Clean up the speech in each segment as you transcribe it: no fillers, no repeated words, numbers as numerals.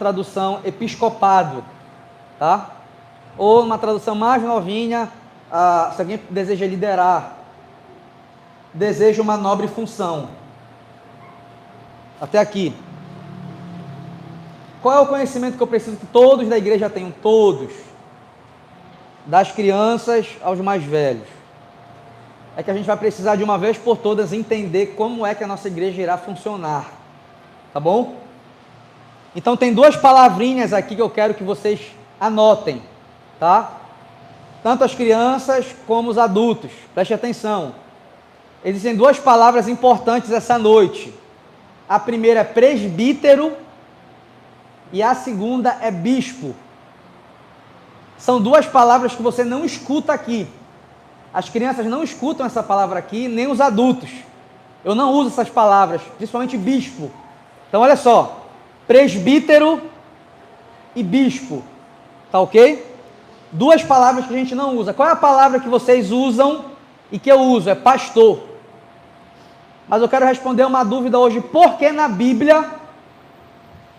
tradução episcopado, tá? Ou uma tradução mais novinha, se alguém deseja liderar, deseja uma nobre função. Até aqui. Qual é o conhecimento que eu preciso que todos da igreja tenham? Todos. Das crianças aos mais velhos. É que a gente vai precisar de uma vez por todas entender como é que a nossa igreja irá funcionar. Tá bom? Então tem duas palavrinhas aqui que eu quero que vocês anotem, tá? Tanto as crianças como os adultos. Preste atenção. Existem duas palavras importantes essa noite. A primeira é presbítero e a segunda é bispo. São duas palavras que você não escuta aqui. As crianças não escutam essa palavra aqui, nem os adultos. Eu não uso essas palavras, principalmente bispo. Então olha só, presbítero e bispo, tá ok? Duas palavras que a gente não usa. Qual é a palavra que vocês usam e que eu uso? É pastor. Mas eu quero responder uma dúvida hoje. Por que na Bíblia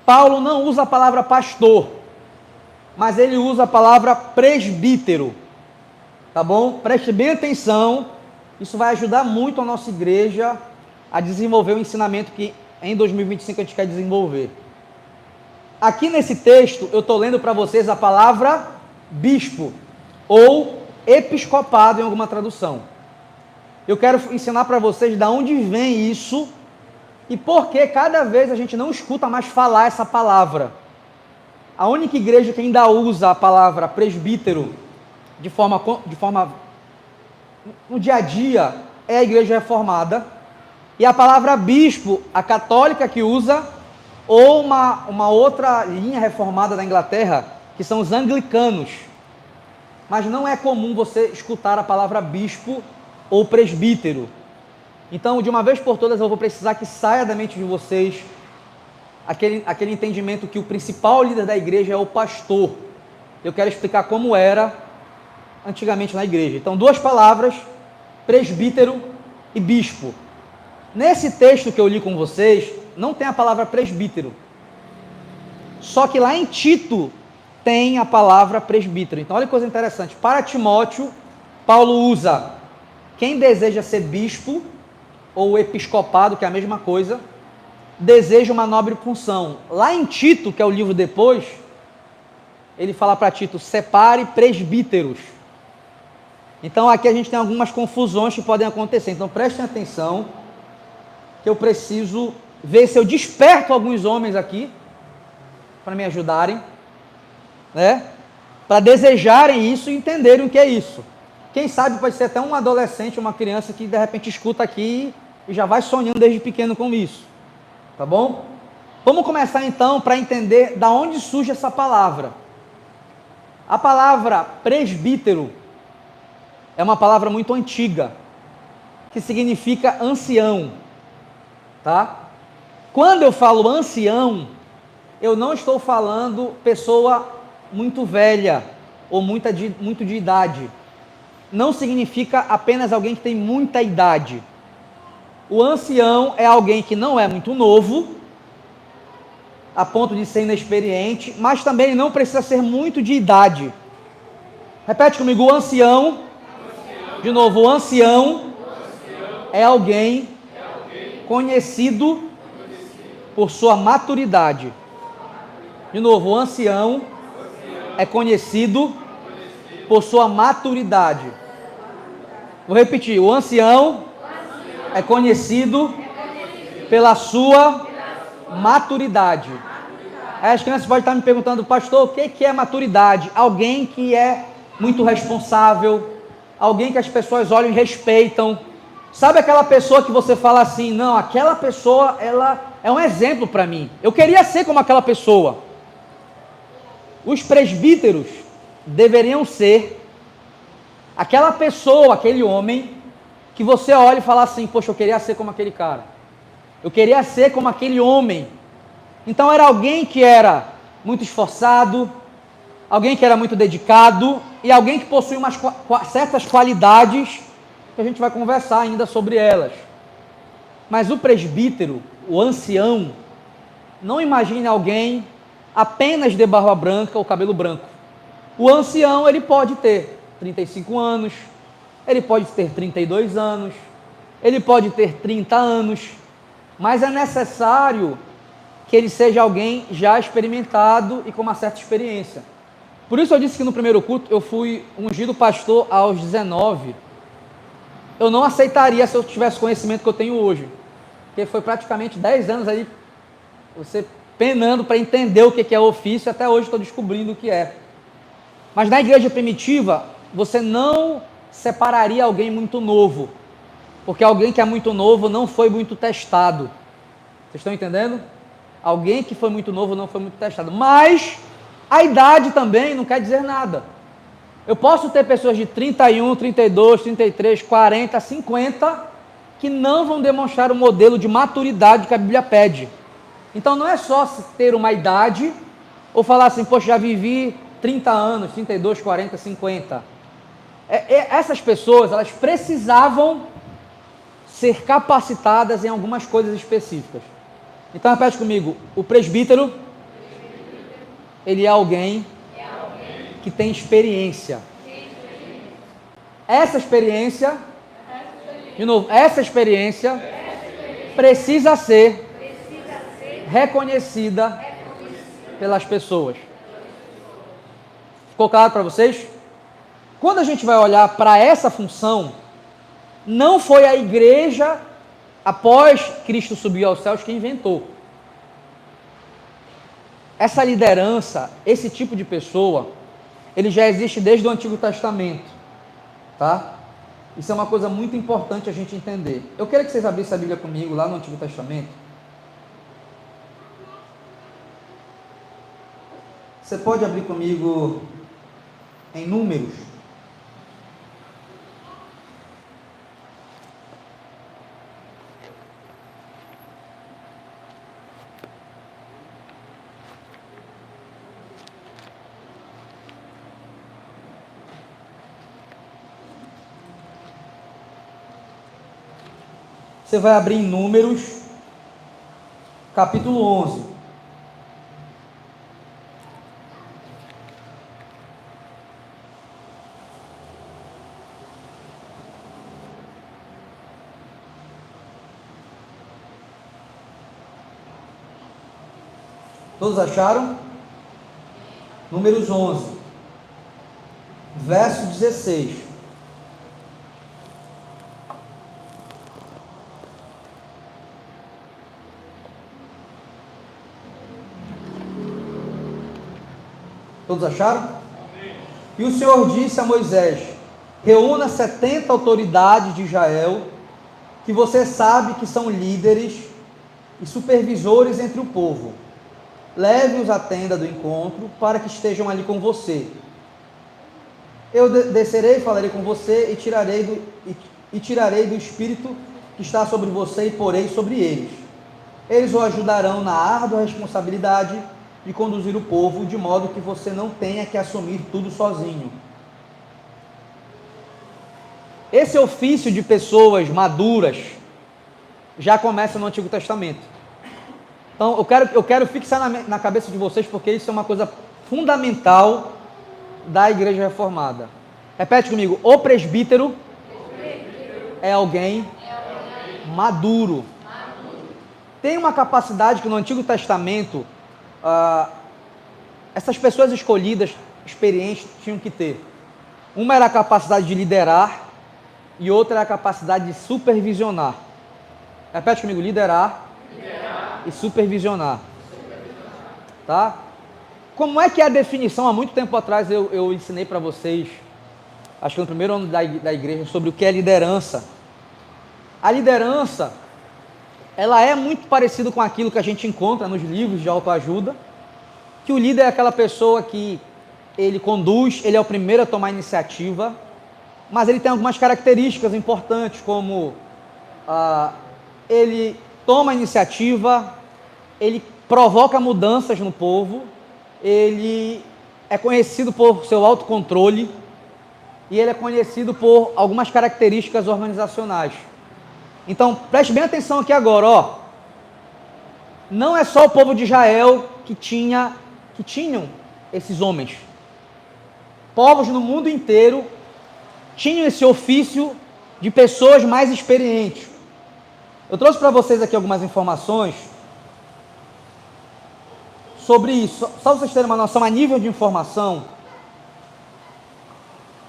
Paulo não usa a palavra pastor, mas ele usa a palavra presbítero? Tá bom? Preste bem atenção. Isso vai ajudar muito a nossa igreja a desenvolver o ensinamento que em 2025 a gente quer desenvolver. Aqui nesse texto eu estou lendo para vocês a palavra bispo ou episcopado em alguma tradução. Eu quero ensinar para vocês de onde vem isso e por que cada vez a gente não escuta mais falar essa palavra. A única igreja que ainda usa a palavra presbítero de forma no dia a dia é a igreja reformada, e a palavra bispo, a católica que usa, ou uma outra linha reformada da Inglaterra, que são os anglicanos. Mas não é comum você escutar a palavra bispo ou presbítero. Então, de uma vez por todas, eu vou precisar que saia da mente de vocês aquele entendimento que o principal líder da igreja é o pastor. Eu quero explicar como era antigamente na igreja. Então, duas palavras, presbítero e bispo. Nesse texto que eu li com vocês, não tem a palavra presbítero. Só que lá em Tito tem a palavra presbítero. Então, olha que coisa interessante. Para Timóteo, Paulo usa quem deseja ser bispo ou episcopado, que é a mesma coisa, deseja uma nobre função. Lá em Tito, que é o livro depois, ele fala para Tito, separe presbíteros. Então aqui a gente tem algumas confusões que podem acontecer. Então prestem atenção, que eu preciso ver se eu desperto alguns homens aqui, para me ajudarem, né? Para desejarem isso e entenderem o que é isso. Quem sabe pode ser até um adolescente, uma criança que de repente escuta aqui e já vai sonhando desde pequeno com isso. Tá bom? Vamos começar então para entender da onde surge essa palavra. A palavra presbítero é uma palavra muito antiga, que significa ancião, tá? Quando eu falo ancião, eu não estou falando pessoa muito velha ou muito de idade. Não significa apenas alguém que tem muita idade. O ancião é alguém que não é muito novo, a ponto de ser inexperiente, mas também não precisa ser muito de idade. Repete comigo, o ancião. De novo, o ancião é alguém conhecido por sua maturidade. De novo, o ancião é conhecido por sua maturidade. Vou repetir, o ancião é conhecido pela sua maturidade. Aí as crianças podem estar me perguntando, pastor, o que é maturidade? Alguém que é muito responsável, alguém que as pessoas olham e respeitam. Sabe aquela pessoa que você fala assim, não, aquela pessoa, ela é um exemplo para mim. Eu queria ser como aquela pessoa. Os presbíteros deveriam ser aquela pessoa, aquele homem, que você olha e fala assim, poxa, eu queria ser como aquele cara. Eu queria ser como aquele homem. Então era alguém que era muito esforçado, alguém que era muito dedicado e alguém que possui certas qualidades que a gente vai conversar ainda sobre elas. Mas o presbítero, o ancião, não imagine alguém apenas de barba branca ou cabelo branco. O ancião, ele pode ter 35 anos, ele pode ter 32 anos, ele pode ter 30 anos, mas é necessário que ele seja alguém já experimentado e com uma certa experiência. Por isso eu disse que no primeiro culto eu fui ungido pastor aos 19. Eu não aceitaria se eu tivesse o conhecimento que eu tenho hoje, porque foi praticamente 10 anos aí, você penando para entender o que é o ofício, até hoje estou descobrindo o que é. Mas na igreja primitiva, você não separaria alguém muito novo, porque alguém que é muito novo não foi muito testado. Vocês estão entendendo? Alguém que foi muito novo não foi muito testado. Mas a idade também não quer dizer nada. Eu posso ter pessoas de 31, 32, 33, 40, 50 que não vão demonstrar o modelo de maturidade que a Bíblia pede. Então não é só ter uma idade ou falar assim, poxa, já vivi 30 anos, 32, 40, 50. Essas pessoas, elas precisavam ser capacitadas em algumas coisas específicas. Então repete comigo, o presbítero, ele é alguém que tem experiência. Essa experiência, de novo, essa experiência precisa ser reconhecida pelas pessoas. Ficou claro para vocês? Quando a gente vai olhar para essa função, não foi a igreja, após Cristo subir aos céus, que inventou. Essa liderança, esse tipo de pessoa, ele já existe desde o Antigo Testamento, tá? Isso é uma coisa muito importante a gente entender. Eu queria que vocês abrissem a Bíblia comigo lá no Antigo Testamento. Você pode abrir comigo em Números. Você vai abrir em Números, capítulo 11. Todos acharam? Números 11, verso 16. Todos acharam? E o Senhor disse a Moisés: reúna 70 autoridades de Israel, que você sabe que são líderes e supervisores entre o povo. Leve-os à tenda do encontro, para que estejam ali com você. Eu descerei e falarei com você, e tirarei do espírito que está sobre você e porei sobre eles. Eles o ajudarão na árdua responsabilidade de conduzir o povo, de modo que você não tenha que assumir tudo sozinho. Esse ofício de pessoas maduras já começa no Antigo Testamento. Então, eu quero fixar na cabeça de vocês, porque isso é uma coisa fundamental da Igreja Reformada. Repete comigo, o presbítero é alguém maduro. Tem uma capacidade que no Antigo Testamento, essas pessoas escolhidas, experientes, tinham que ter. Uma era a capacidade de liderar e outra era a capacidade de supervisionar. Repete comigo, liderar e supervisionar. Tá? Como é que é a definição? Há muito tempo atrás eu ensinei para vocês, acho que no primeiro ano da igreja, sobre o que é liderança. A liderança, ela é muito parecida com aquilo que a gente encontra nos livros de autoajuda, que o líder é aquela pessoa que ele conduz, ele é o primeiro a tomar iniciativa, mas ele tem algumas características importantes, como ele toma iniciativa, ele provoca mudanças no povo, ele é conhecido por seu autocontrole e ele é conhecido por algumas características organizacionais. Então, preste bem atenção aqui agora, ó. Não é só o povo de Israel que tinha que tinham esses homens. Povos no mundo inteiro tinham esse ofício de pessoas mais experientes. Eu trouxe para vocês aqui algumas informações sobre isso. Só para vocês terem uma noção, a nível de informação,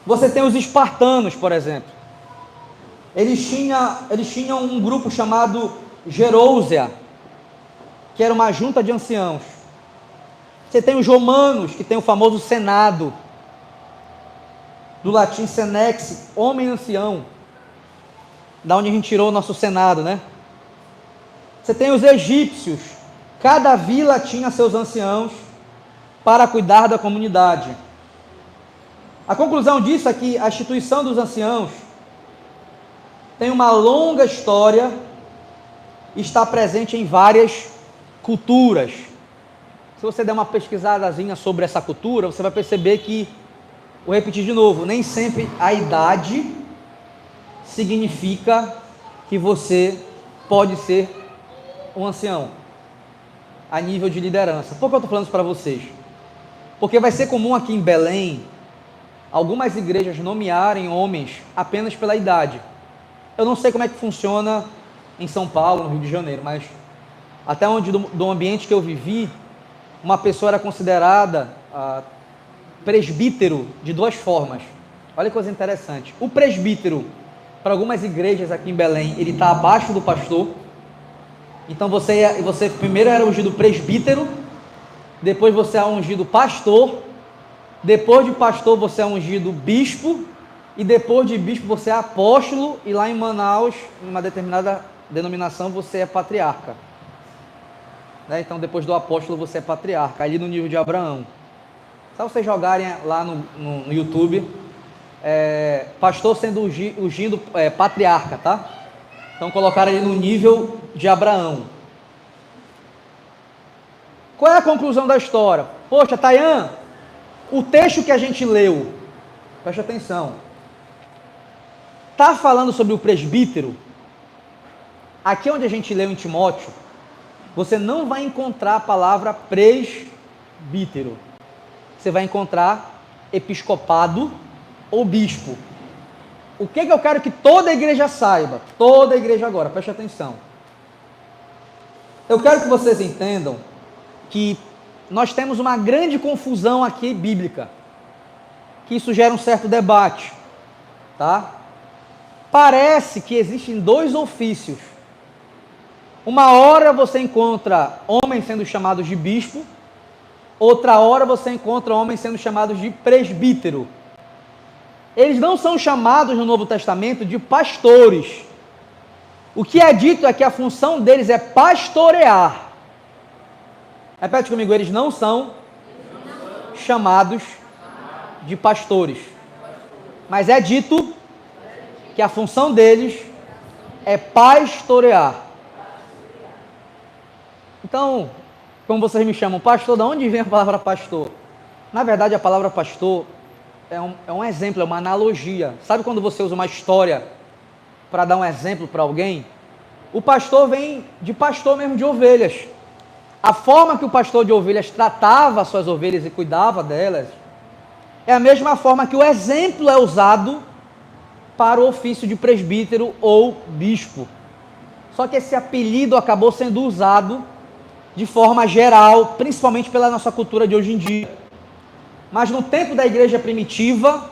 você tem os espartanos, por exemplo. Eles tinham um grupo chamado Gerousia, que era uma junta de anciãos. Você tem os romanos, que tem o famoso Senado, do latim senex, homem ancião, da onde a gente tirou o nosso Senado, né? Você tem os egípcios, cada vila tinha seus anciãos para cuidar da comunidade. A conclusão disso é que a instituição dos anciãos tem uma longa história e está presente em várias culturas. Se você der uma pesquisadazinha sobre essa cultura, você vai perceber que, vou repetir de novo, nem sempre a idade significa que você pode ser um ancião a nível de liderança. Por que eu estou falando isso para vocês? Porque vai ser comum aqui em Belém algumas igrejas nomearem homens apenas pela idade. Eu não sei como é que funciona em São Paulo, no Rio de Janeiro, mas até onde do ambiente que eu vivi, uma pessoa era considerada presbítero de duas formas. Olha que coisa interessante. O presbítero, para algumas igrejas aqui em Belém, ele está abaixo do pastor. Então você primeiro era ungido presbítero, depois você é ungido pastor, depois de pastor você é ungido bispo, e depois de bispo você é apóstolo, e lá em Manaus, em uma determinada denominação, você é patriarca. Né? Então depois do apóstolo você é patriarca, ali no nível de Abraão. Só vocês jogarem lá no YouTube, pastor sendo ungido patriarca, tá? Então colocaram ele no nível de Abraão. Qual é a conclusão da história? Poxa, Tayan, o texto que a gente leu, preste atenção, está falando sobre o presbítero. Aqui onde a gente leu em Timóteo, você não vai encontrar a palavra presbítero. Você vai encontrar episcopado ou bispo. O que eu quero que toda a igreja saiba? Toda a igreja agora, preste atenção. Eu quero que vocês entendam que nós temos uma grande confusão aqui bíblica, que isso gera um certo debate, tá? Parece que existem dois ofícios. Uma hora você encontra homens sendo chamados de bispo, outra hora você encontra homens sendo chamados de presbítero. Eles não são chamados no Novo Testamento de pastores. O que é dito é que a função deles é pastorear. Repete comigo, eles não são chamados de pastores. Mas é dito que a função deles é pastorear. Então, como vocês me chamam, pastor, de onde vem a palavra pastor? Na verdade, a palavra pastor é um exemplo, é uma analogia. Sabe quando você usa uma história para dar um exemplo para alguém? O pastor vem de pastor mesmo de ovelhas. A forma que o pastor de ovelhas tratava as suas ovelhas e cuidava delas é a mesma forma que o exemplo é usado para o ofício de presbítero ou bispo. Só que esse apelido acabou sendo usado de forma geral, principalmente pela nossa cultura de hoje em dia. Mas no tempo da igreja primitiva,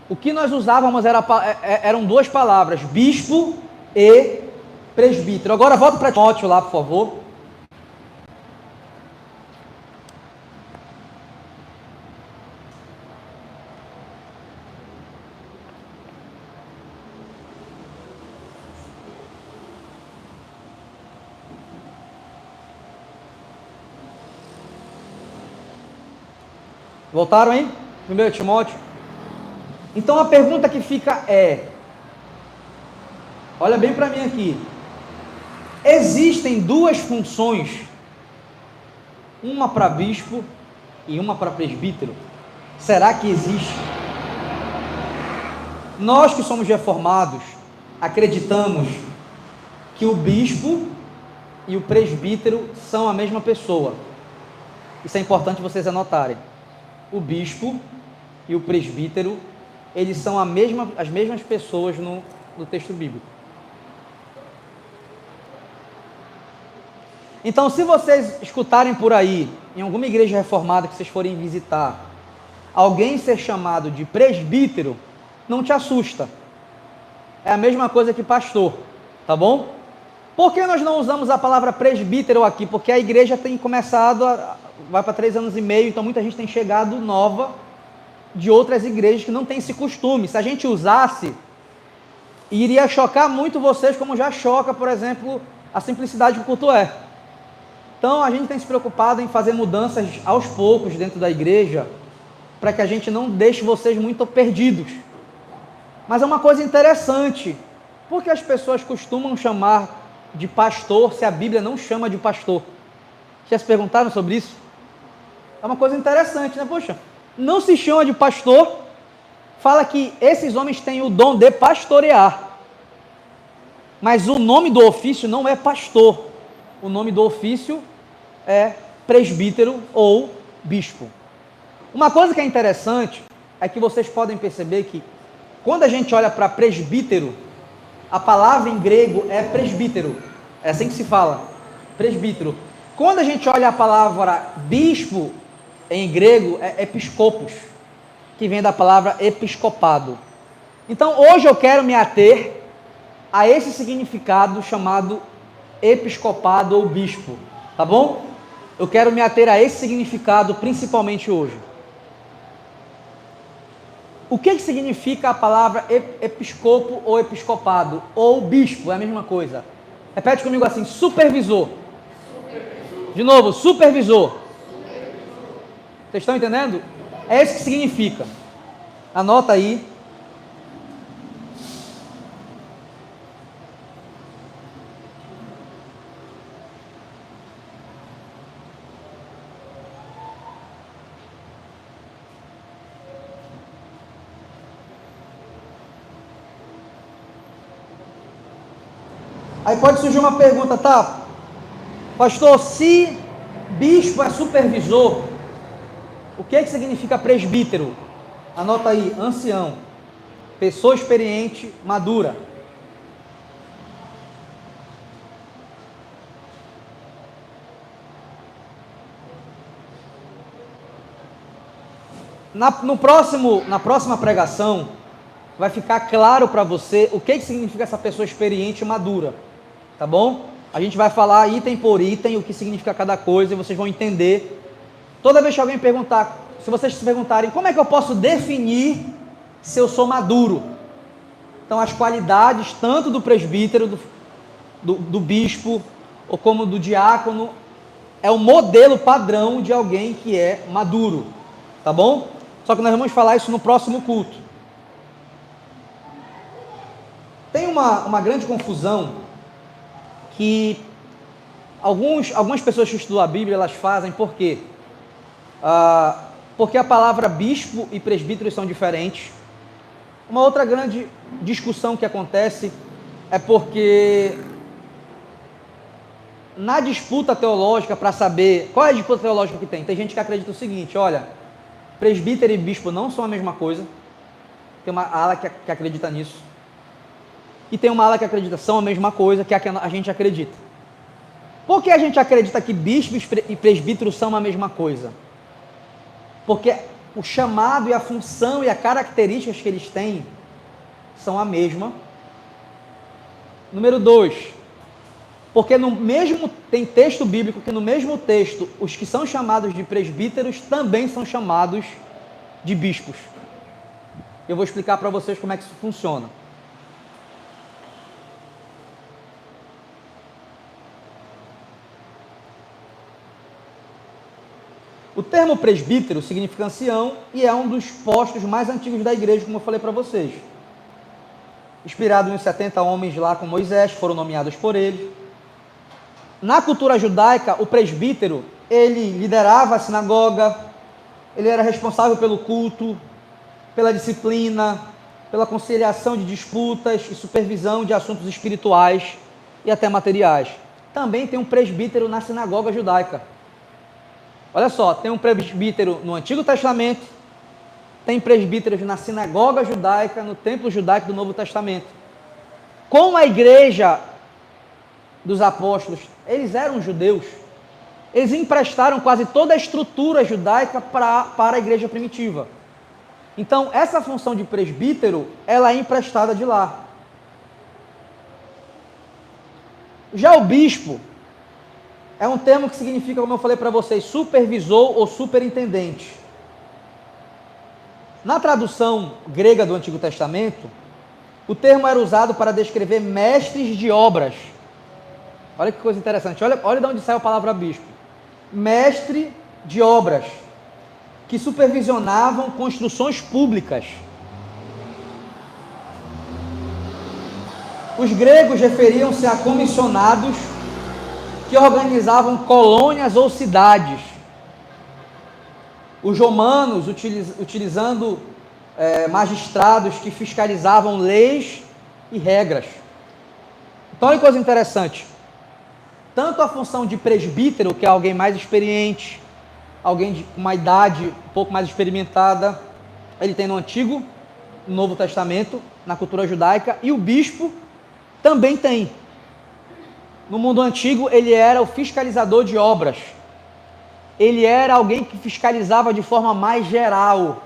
o que nós usávamos eram duas palavras, bispo e presbítero. Agora volta para Timóteo lá, por favor. Voltaram aí? 1 Timóteo? Então a pergunta que fica é, olha bem para mim aqui, existem duas funções, uma para bispo e uma para presbítero? Será que existe? Nós que somos reformados, acreditamos que o bispo e o presbítero são a mesma pessoa. Isso é importante vocês anotarem. O bispo e o presbítero, eles são as mesmas pessoas no texto bíblico. Então, se vocês escutarem por aí, em alguma igreja reformada que vocês forem visitar, alguém ser chamado de presbítero, não te assusta. É a mesma coisa que pastor, tá bom? Por que nós não usamos a palavra presbítero aqui? Porque a igreja tem começado, vai para 3 anos e meio, então muita gente tem chegado nova de outras igrejas que não tem esse costume. Se a gente usasse, iria chocar muito vocês, como já choca, por exemplo, a simplicidade que o culto é. Então a gente tem se preocupado em fazer mudanças aos poucos dentro da igreja, para que a gente não deixe vocês muito perdidos. Mas é uma coisa interessante, porque as pessoas costumam chamar de pastor se a Bíblia não chama de pastor. Já se perguntaram sobre isso? É uma coisa interessante, né? Poxa, não se chama de pastor, fala que esses homens têm o dom de pastorear, mas o nome do ofício não é pastor, o nome do ofício é presbítero ou bispo. Uma coisa que é interessante é que vocês podem perceber que quando a gente olha para presbítero, a palavra em grego é presbítero, é assim que se fala, presbítero. Quando a gente olha a palavra bispo, em grego é episcopos, que vem da palavra episcopado. Então hoje eu quero me ater a esse significado chamado episcopado ou bispo, tá bom? Eu quero me ater a esse significado principalmente hoje. O que significa a palavra episcopo ou episcopado? Ou bispo, é a mesma coisa. Repete comigo assim, supervisor. De novo, supervisor. Vocês estão entendendo? É isso que significa. Anota aí. Aí pode surgir uma pergunta, tá? Pastor, se bispo é supervisor, o que significa presbítero? Anota aí, ancião, pessoa experiente, madura. Na próxima pregação, vai ficar claro para você o que significa essa pessoa experiente e madura. Tá bom? A gente vai falar item por item o que significa cada coisa e vocês vão entender. Toda vez que alguém perguntar, se vocês se perguntarem, como é que eu posso definir se eu sou maduro? Então, as qualidades tanto do presbítero, do bispo, ou como do diácono, é o modelo padrão de alguém que é maduro. Tá bom? Só que nós vamos falar isso no próximo culto. Tem uma grande confusão que algumas pessoas que estudam a Bíblia, elas fazem, por quê? Porque a palavra bispo e presbítero são diferentes. Uma outra grande discussão que acontece é porque na disputa teológica, para saber qual é a disputa teológica que tem gente que acredita o seguinte, olha, presbítero e bispo não são a mesma coisa, tem uma ala que acredita nisso, e tem uma ala que acredita são a mesma coisa, que é a que a gente acredita. Por que a gente acredita que bispo e presbítero são a mesma coisa? Porque o chamado e a função e as características que eles têm são a mesma. Número 2, porque tem texto bíblico que no mesmo texto, os que são chamados de presbíteros também são chamados de bispos. Eu vou explicar para vocês como é que isso funciona. O termo presbítero significa ancião e é um dos postos mais antigos da igreja, como eu falei para vocês. Inspirado nos 70 homens lá com Moisés, foram nomeados por ele. Na cultura judaica, o presbítero, ele liderava a sinagoga, ele era responsável pelo culto, pela disciplina, pela conciliação de disputas e supervisão de assuntos espirituais e até materiais. Também tem um presbítero na sinagoga judaica. Olha só, tem um presbítero no Antigo Testamento, tem presbíteros na sinagoga judaica, no templo judaico do Novo Testamento. Como a igreja dos apóstolos, eles eram judeus, eles emprestaram quase toda a estrutura judaica para a igreja primitiva. Então, essa função de presbítero, ela é emprestada de lá. Já o bispo é um termo que significa, como eu falei para vocês, supervisor ou superintendente. Na tradução grega do Antigo Testamento, o termo era usado para descrever mestres de obras. Olha que coisa interessante, olha de onde sai a palavra bispo. Mestre de obras, que supervisionavam construções públicas. Os gregos referiam-se a comissionados que organizavam colônias ou cidades. Os romanos, utilizando magistrados que fiscalizavam leis e regras. Então, olha que coisa interessante. Tanto a função de presbítero, que é alguém mais experiente, alguém com uma idade um pouco mais experimentada, ele tem no Antigo, no Novo Testamento, na cultura judaica, e o bispo também tem. No mundo antigo, ele era o fiscalizador de obras. Ele era alguém que fiscalizava de forma mais geral.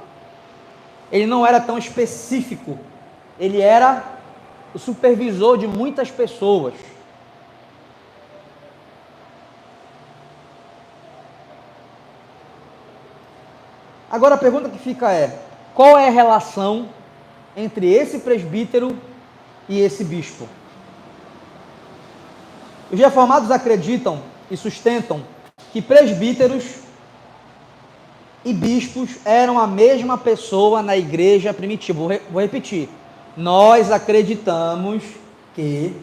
Ele não era tão específico. Ele era o supervisor de muitas pessoas. Agora a pergunta que fica é: qual é a relação entre esse presbítero e esse bispo? Os reformados acreditam e sustentam que presbíteros e bispos eram a mesma pessoa na igreja primitiva. Vou repetir. Nós acreditamos que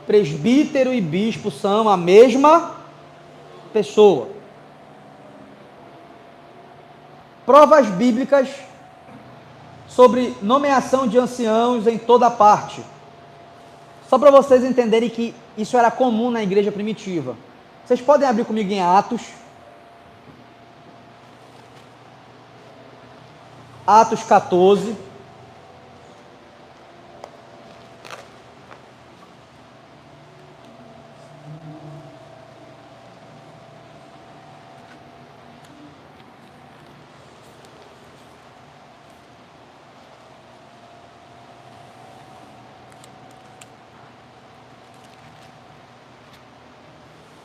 presbítero e bispo são a mesma pessoa. Provas bíblicas sobre nomeação de anciãos em toda parte. Só para vocês entenderem que isso era comum na igreja primitiva. Vocês podem abrir comigo em Atos. Atos 14.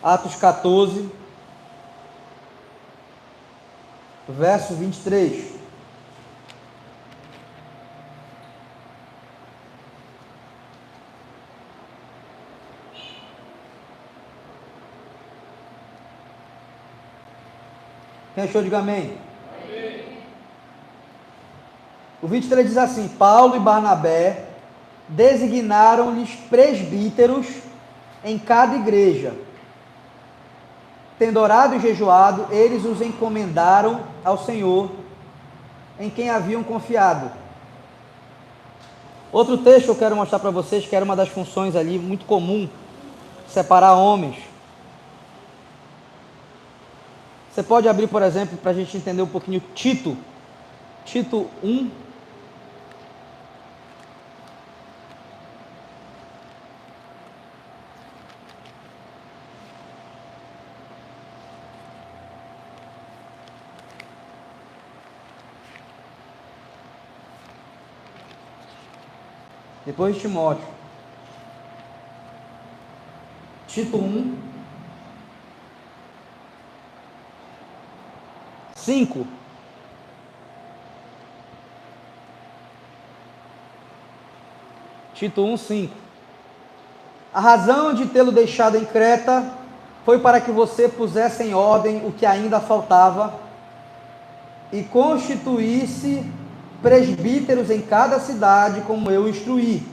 Atos 14, verso 23. Quem achou, diga amém. O 23 diz assim: Paulo e Barnabé designaram-lhes presbíteros em cada igreja. Tendo orado e jejuado, eles os encomendaram ao Senhor, em quem haviam confiado. Outro texto que eu quero mostrar para vocês, que era uma das funções ali, muito comum, separar homens. Você pode abrir, por exemplo, para a gente entender um pouquinho, Tito 1. Depois de Timóteo. Tito 1, 5. Tito 1, 5. A razão de tê-lo deixado em Creta foi para que você pusesse em ordem o que ainda faltava e constituísse presbíteros em cada cidade, como eu instruí.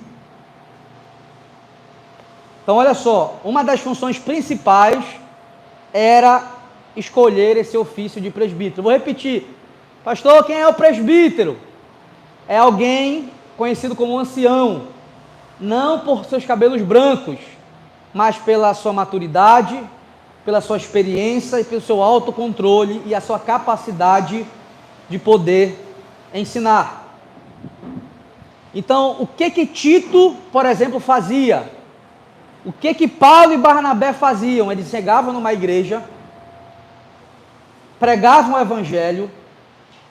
Então, olha só, uma das funções principais era escolher esse ofício de presbítero. Vou repetir. Pastor, quem é o presbítero? É alguém conhecido como ancião, não por seus cabelos brancos, mas pela sua maturidade, pela sua experiência e pelo seu autocontrole e a sua capacidade de poder ensinar. Então, o que Tito, por exemplo, fazia? O que Paulo e Barnabé faziam? Eles chegavam numa igreja, pregavam o evangelho,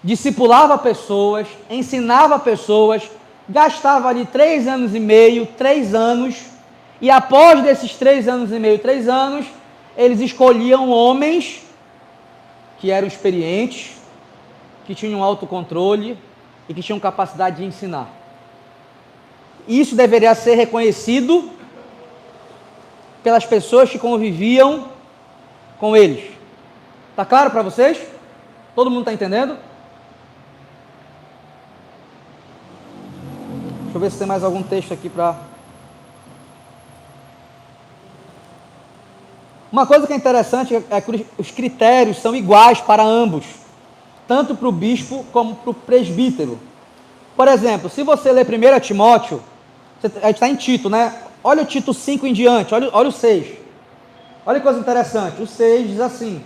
discipulava pessoas, ensinava pessoas, gastava ali 3 anos e meio, 3 anos, e após desses 3 anos e meio, 3 anos, eles escolhiam homens que eram experientes, que tinham autocontrole e que tinham capacidade de ensinar. Isso deveria ser reconhecido pelas pessoas que conviviam com eles. Está claro para vocês? Todo mundo está entendendo? Deixa eu ver se tem mais algum texto aqui para... Uma coisa que é interessante é que os critérios são iguais para ambos, tanto para o bispo como para o presbítero. Por exemplo, se você ler 1 Timóteo, a gente está em Tito, né? Olha o Tito 5 em diante, olha o 6. Olha que coisa interessante, o 6 diz assim: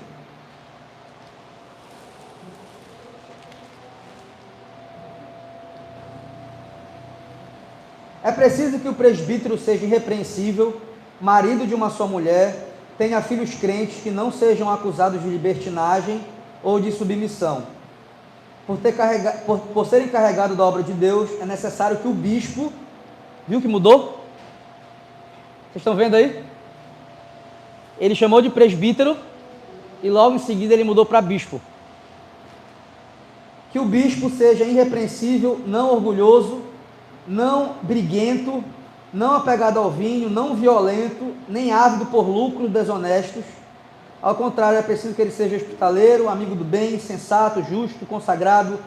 é preciso que o presbítero seja irrepreensível, marido de uma só mulher, tenha filhos crentes que não sejam acusados de libertinagem ou de submissão. Por ser encarregado da obra de Deus, é necessário que o bispo... Viu que mudou? Vocês estão vendo aí? Ele chamou de presbítero e logo em seguida ele mudou para bispo. Que o bispo seja irrepreensível, não orgulhoso, não briguento, não apegado ao vinho, não violento, nem ávido por lucros desonestos. Ao contrário, é preciso que ele seja hospitaleiro, amigo do bem, sensato, justo, consagrado,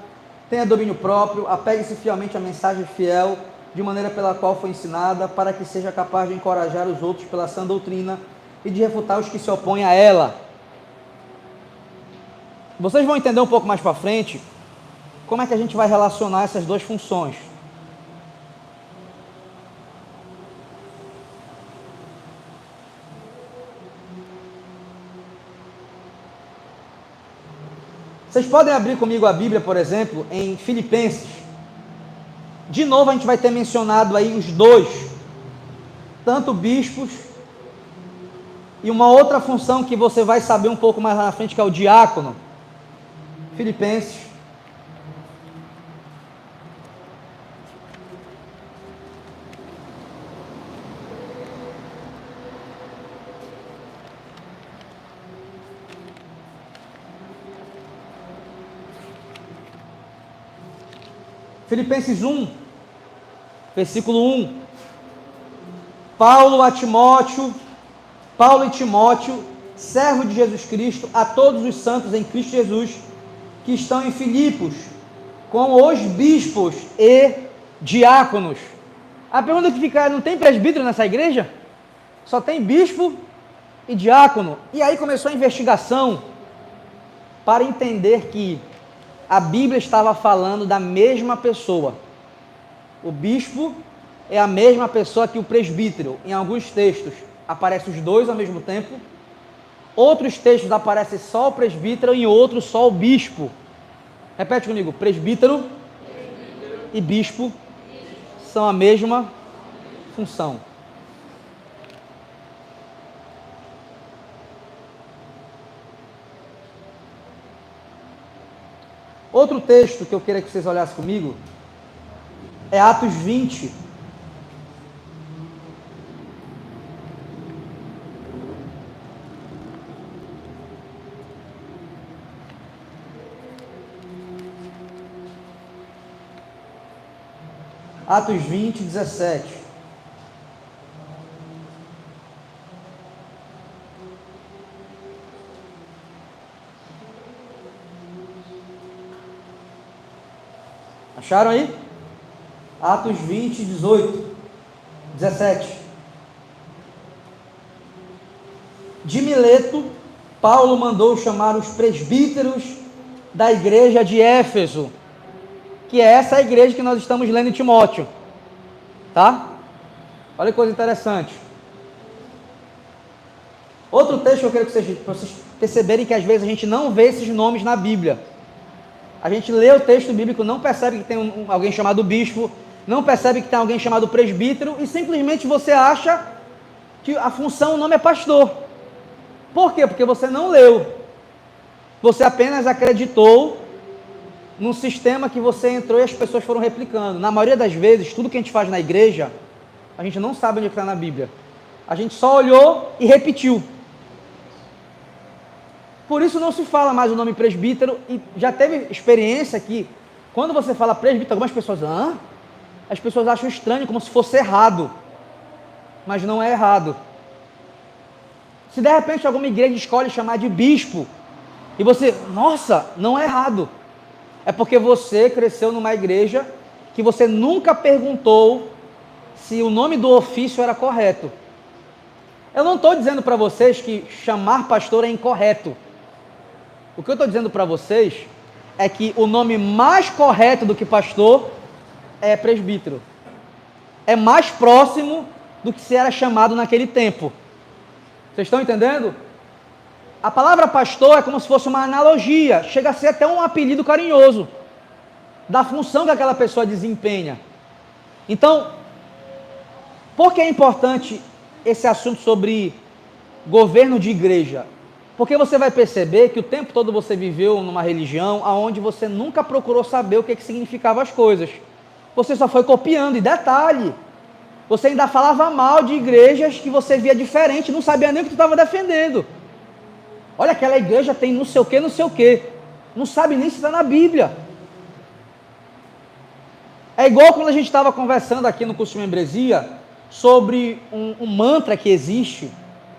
tenha domínio próprio, apegue-se fielmente à mensagem fiel, de maneira pela qual foi ensinada, para que seja capaz de encorajar os outros pela sã doutrina e de refutar os que se opõem a ela. Vocês vão entender um pouco mais para frente como é que a gente vai relacionar essas duas funções. Vocês podem abrir comigo a Bíblia, por exemplo, em Filipenses. De novo a gente vai ter mencionado aí os dois, tanto bispos, e uma outra função que você vai saber um pouco mais lá na frente, que é o diácono. Filipenses. Filipenses 1, versículo 1. Paulo e Timóteo, servo de Jesus Cristo, a todos os santos em Cristo Jesus, que estão em Filipos, com os bispos e diáconos. A pergunta que fica é, não tem presbítero nessa igreja? Só tem bispo e diácono. E aí começou a investigação para entender que a Bíblia estava falando da mesma pessoa. O bispo é a mesma pessoa que o presbítero. Em alguns textos aparecem os dois ao mesmo tempo. Outros textos aparecem só o presbítero e em outros só o bispo. Repete comigo: presbítero e bispo são a mesma função. Outro texto que eu queria que vocês olhassem comigo é Atos 20. Atos 20, 17. Acharam aí? Atos 20, 18, 17. De Mileto, Paulo mandou chamar os presbíteros da igreja de Éfeso, que é essa igreja que nós estamos lendo em Timóteo, tá? Olha que coisa interessante. Outro texto que eu quero que vocês perceberem que às vezes a gente não vê esses nomes na Bíblia. A gente lê o texto bíblico, não percebe que tem alguém chamado bispo, não percebe que tem alguém chamado presbítero, e simplesmente você acha que a função, o nome é pastor. Por quê? Porque você não leu. Você apenas acreditou num sistema que você entrou e as pessoas foram replicando. Na maioria das vezes, tudo que a gente faz na igreja, a gente não sabe onde está na Bíblia. A gente só olhou e repetiu. Por isso não se fala mais o nome presbítero, e já teve experiência que, quando você fala presbítero, algumas pessoas, as pessoas acham estranho, como se fosse errado. Mas não é errado. Se de repente alguma igreja escolhe chamar de bispo, e você, nossa, não é errado. É porque você cresceu numa igreja que você nunca perguntou se o nome do ofício era correto. Eu não estou dizendo para vocês que chamar pastor é incorreto. O que eu estou dizendo para vocês é que o nome mais correto do que pastor é presbítero. É mais próximo do que se era chamado naquele tempo. Vocês estão entendendo? A palavra pastor é como se fosse uma analogia, chega a ser até um apelido carinhoso da função que aquela pessoa desempenha. Então, por que é importante esse assunto sobre governo de igreja? Porque você vai perceber que o tempo todo você viveu numa religião onde você nunca procurou saber o que significavam as coisas. Você só foi copiando, e detalhe, você ainda falava mal de igrejas que você via diferente, não sabia nem o que tu estava defendendo. Olha, aquela igreja tem não sei o que, não sei o que. Não sabe nem se está na Bíblia. É igual quando a gente estava conversando aqui no curso de membresia sobre um mantra que existe,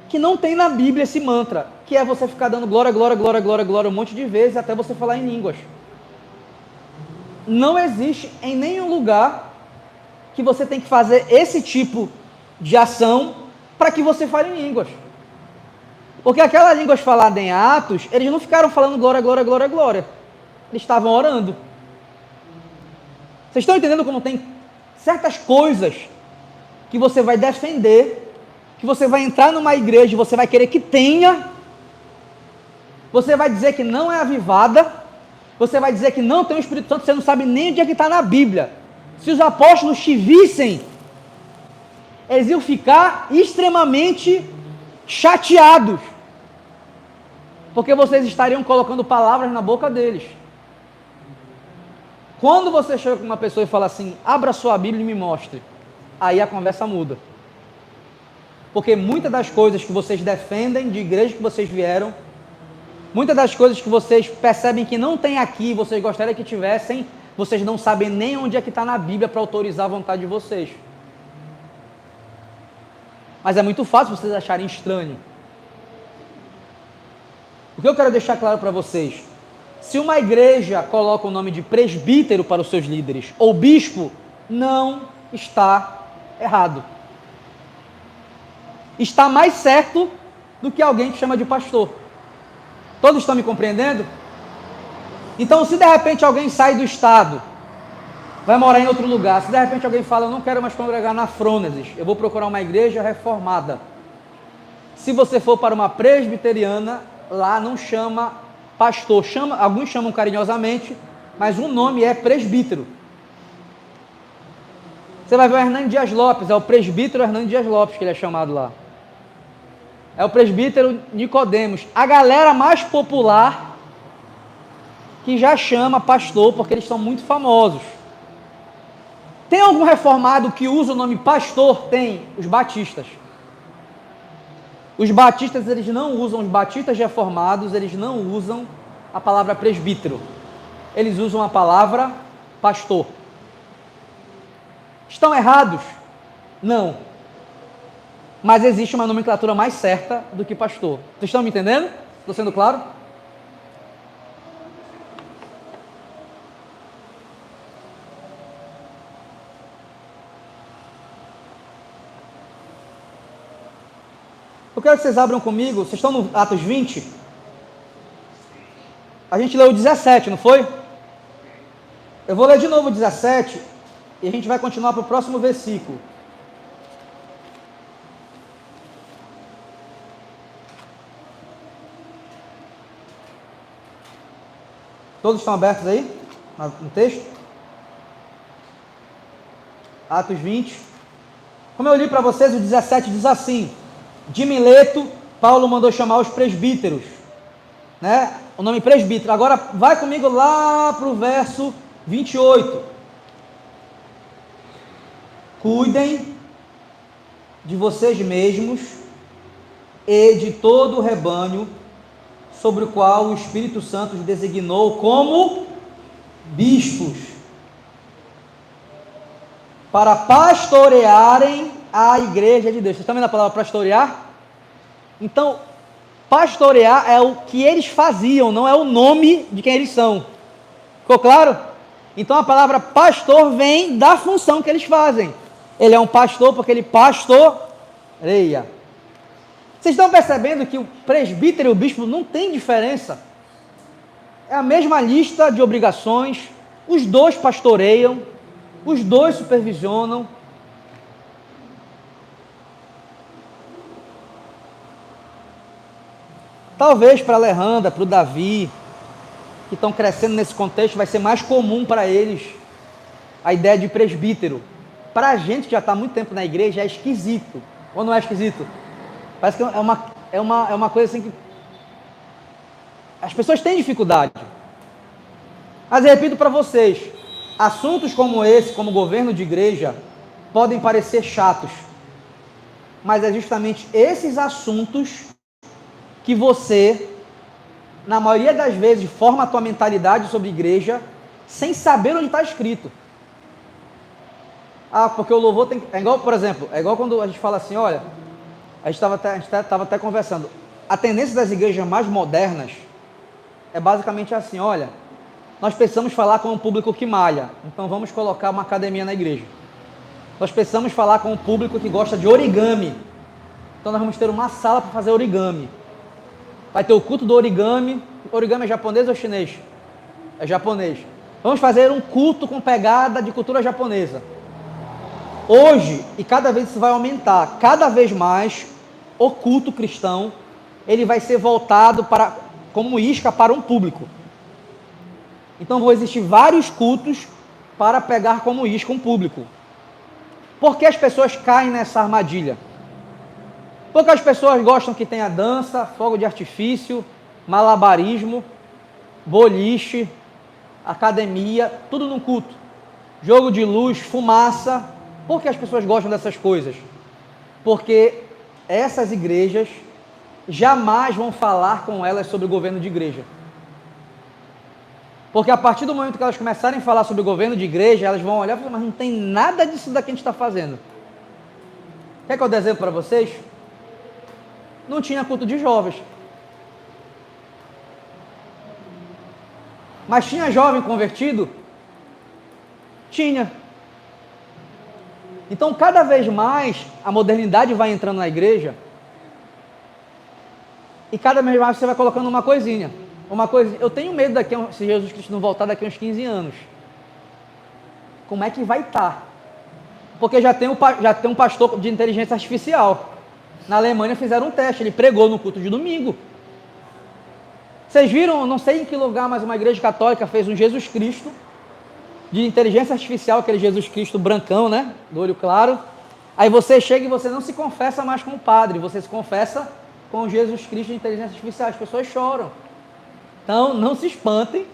que não tem na Bíblia esse mantra, que é você ficar dando glória, glória, glória, glória, glória um monte de vezes até você falar em línguas. Não existe em nenhum lugar que você tem que fazer esse tipo de ação para que você fale em línguas. Porque aquelas línguas faladas em Atos, eles não ficaram falando glória, glória, glória, glória. Eles estavam orando. Vocês estão entendendo como tem certas coisas que você vai defender, que você vai entrar numa igreja e você vai querer que tenha, você vai dizer que não é avivada, você vai dizer que não tem o Espírito Santo, você não sabe nem onde é que está na Bíblia. Se os apóstolos te vissem, eles iam ficar extremamente chateados, porque vocês estariam colocando palavras na boca deles. Quando você chega com uma pessoa e fala assim, abra sua Bíblia e me mostre, aí a conversa muda. Porque muitas das coisas que vocês defendem de igreja que vocês vieram, muitas das coisas que vocês percebem que não tem aqui, vocês gostariam que tivessem, vocês não sabem nem onde é que está na Bíblia para autorizar a vontade de vocês. Mas é muito fácil vocês acharem estranho. O que eu quero deixar claro para vocês, se uma igreja coloca o nome de presbítero para os seus líderes, ou bispo, não está errado. Está mais certo do que alguém que chama de pastor. Todos estão me compreendendo? Então, se de repente alguém sai do estado, vai morar em outro lugar, se de repente alguém fala, eu não quero mais congregar na Frônesis, eu vou procurar uma igreja reformada. Se você for para uma presbiteriana, lá não chama pastor, alguns chamam carinhosamente, mas o nome é presbítero. Você vai ver o Hernando Dias Lopes, é o presbítero Hernando Dias Lopes que ele é chamado lá. É o presbítero Nicodemos. A galera mais popular que já chama pastor, porque eles são muito famosos. Tem algum reformado que usa o nome pastor? Tem, os batistas. Os batistas, eles não usam, os batistas reformados, eles não usam a palavra presbítero. Eles usam a palavra pastor. Estão errados? Não. Mas existe uma nomenclatura mais certa do que pastor. Vocês estão me entendendo? Estou sendo claro? Eu quero que vocês abram comigo, vocês estão no Atos 20? A gente leu o 17, não foi? Eu vou ler de novo o 17 e a gente vai continuar para o próximo versículo. Todos estão abertos aí no texto? Atos 20. Como eu li para vocês, o 17 diz assim: de Mileto, Paulo mandou chamar os presbíteros, né? O nome presbítero. Agora vai comigo lá para o verso 28. Cuidem de vocês mesmos e de todo o rebanho sobre o qual o Espírito Santo os designou como bispos, para pastorearem a igreja de Deus. Vocês estão vendo a palavra pastorear? Então, pastorear é o que eles faziam, não é o nome de quem eles são. Ficou claro? Então a palavra pastor vem da função que eles fazem. Ele é um pastor porque ele pastoreia. Vocês estão percebendo que o presbítero e o bispo não tem diferença? É a mesma lista de obrigações, os dois pastoreiam, os dois supervisionam. Talvez para a Alejandra, para o Davi, que estão crescendo nesse contexto, vai ser mais comum para eles a ideia de presbítero. Para a gente que já está há muito tempo na igreja, é esquisito. Ou não é esquisito? Parece que é uma coisa assim que as pessoas têm dificuldade. Mas eu repito para vocês, assuntos como esse, como governo de igreja, podem parecer chatos. Mas é justamente esses assuntos que você, na maioria das vezes, forma a tua mentalidade sobre igreja, sem saber onde está escrito. Ah, porque o louvor tem... É igual, por exemplo, é igual quando a gente fala assim, olha, a gente estava até conversando, a tendência das igrejas mais modernas é basicamente assim, olha, nós precisamos falar com o público que malha, então vamos colocar uma academia na igreja. Nós precisamos falar com o público que gosta de origami, então nós vamos ter uma sala para fazer origami. Vai ter o culto do origami. Origami é japonês ou chinês? É japonês. Vamos fazer um culto com pegada de cultura japonesa. Hoje, e cada vez isso vai aumentar, cada vez mais, o culto cristão, ele vai ser voltado para, como isca para um público. Então vão existir vários cultos para pegar como isca um público. Por que as pessoas caem nessa armadilha? Porque as pessoas gostam que tenha dança, fogo de artifício, malabarismo, boliche, academia, tudo num culto. Jogo de luz, fumaça. Por que as pessoas gostam dessas coisas? Porque essas igrejas jamais vão falar com elas sobre o governo de igreja. Porque a partir do momento que elas começarem a falar sobre o governo de igreja, elas vão olhar e falar, mas não tem nada disso daqui que a gente está fazendo. Quer que eu dê exemplo para vocês? Não tinha culto de jovens. Mas tinha jovem convertido? Tinha. Então, cada vez mais, a modernidade vai entrando na igreja e cada vez mais você vai colocando uma coisinha. Eu tenho medo se Jesus Cristo não voltar daqui a uns 15 anos. Como é que vai estar? Porque já tem um pastor de inteligência artificial. Na Alemanha fizeram um teste, ele pregou no culto de domingo. Vocês viram, não sei em que lugar, mas uma igreja católica fez um Jesus Cristo de inteligência artificial, aquele Jesus Cristo brancão, né? Do olho claro. Aí você chega e você não se confessa mais com o padre, você se confessa com o Jesus Cristo de inteligência artificial. As pessoas choram. Então, não se espantem,